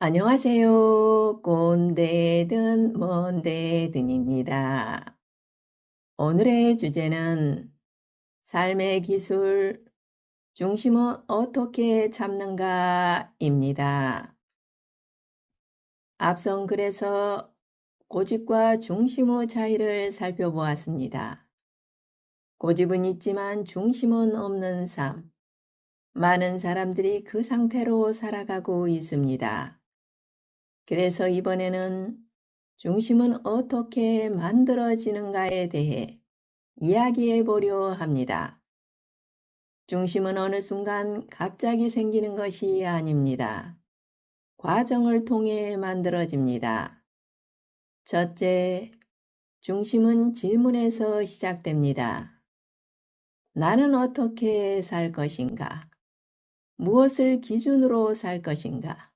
안녕하세요. 꼰대든 뭔대든입니다. 오늘의 주제는 삶의 기술 중심은 어떻게 잡는가입니다. 앞선 글에서 고집과 중심의 차이를 살펴보았습니다. 고집은 있지만 중심은 없는 삶. 많은 사람들이 그 상태로 살아가고 있습니다. 그래서 이번에는 중심은 어떻게 만들어지는가에 대해 이야기해 보려 합니다. 중심은 어느 순간 갑자기 생기는 것이 아닙니다. 과정을 통해 만들어집니다. 첫째, 중심은 질문에서 시작됩니다. 나는 어떻게 살 것인가? 무엇을 기준으로 살 것인가?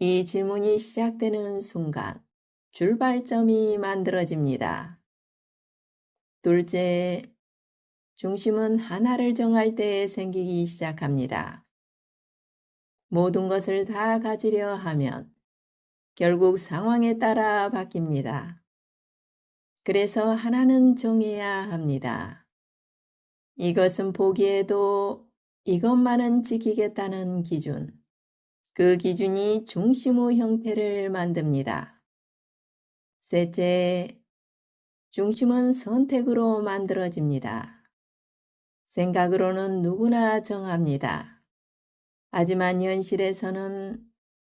이 질문이 시작되는 순간 출발점이 만들어집니다. 둘째, 중심은 하나를 정할 때 생기기 시작합니다. 모든 것을 다 가지려 하면 결국 상황에 따라 바뀝니다. 그래서 하나는 정해야 합니다. 이것은 보기에도 이것만은 지키겠다는 기준. 그 기준이 중심의 형태를 만듭니다. 셋째, 중심은 선택으로 만들어집니다. 생각으로는 누구나 정합니다. 하지만 현실에서는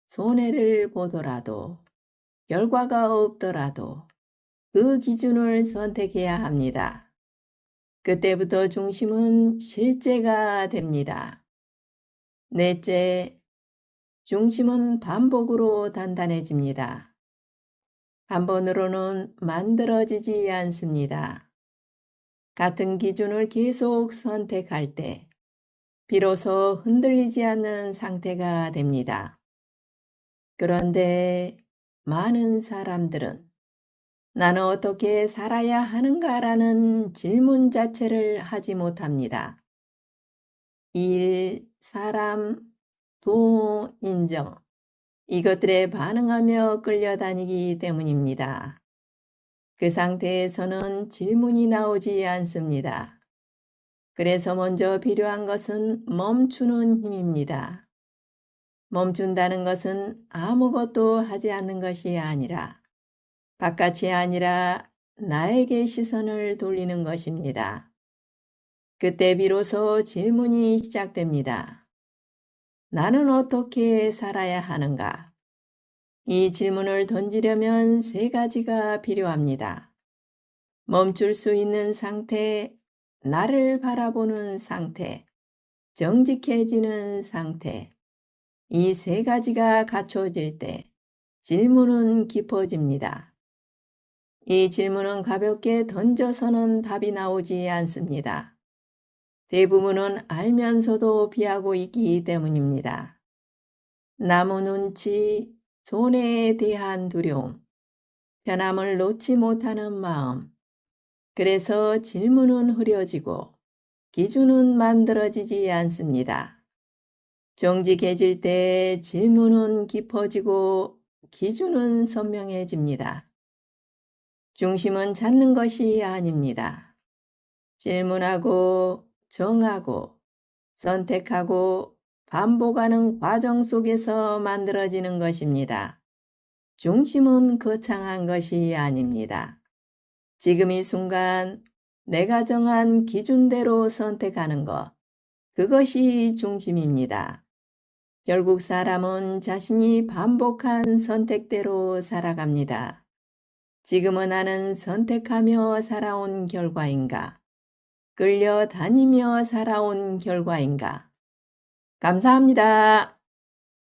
손해를 보더라도 결과가 없더라도 그 기준을 선택해야 합니다. 그때부터 중심은 실제가 됩니다. 넷째, 중심은 반복으로 단단해집니다. 한 번으로는 만들어지지 않습니다. 같은 기준을 계속 선택할 때 비로소 흔들리지 않는 상태가 됩니다. 그런데 많은 사람들은 나는 어떻게 살아야 하는가라는 질문 자체를 하지 못합니다. 일, 사람, 돈, 인정, 이것들에 반응하며 끌려다니기 때문입니다. 그 상태에서는 질문이 나오지 않습니다. 그래서 먼저 필요한 것은 멈추는 힘입니다. 멈춘다는 것은 아무것도 하지 않는 것이 아니라 바깥이 아니라 나에게 시선을 돌리는 것입니다. 그때 비로소 질문이 시작됩니다. 나는 어떻게 살아야 하는가? 이 질문을 던지려면 세 가지가 필요합니다. 멈출 수 있는 상태, 나를 바라보는 상태, 정직해지는 상태. 이 세 가지가 갖춰질 때 질문은 깊어집니다. 이 질문은 가볍게 던져서는 답이 나오지 않습니다. 대부분은 알면서도 피하고 있기 때문입니다. 나무 눈치, 손해에 대한 두려움, 편함을 놓지 못하는 마음. 그래서 질문은 흐려지고 기준은 만들어지지 않습니다. 정직해질 때 질문은 깊어지고 기준은 선명해집니다. 중심은 찾는 것이 아닙니다. 질문하고 정하고 선택하고 반복하는 과정 속에서 만들어지는 것입니다. 중심은 거창한 것이 아닙니다. 지금 이 순간 내가 정한 기준대로 선택하는 것, 그것이 중심입니다. 결국 사람은 자신이 반복한 선택대로 살아갑니다. 지금은 나는 선택하며 살아온 결과인가? 끌려다니며 살아온 결과인가? 감사합니다.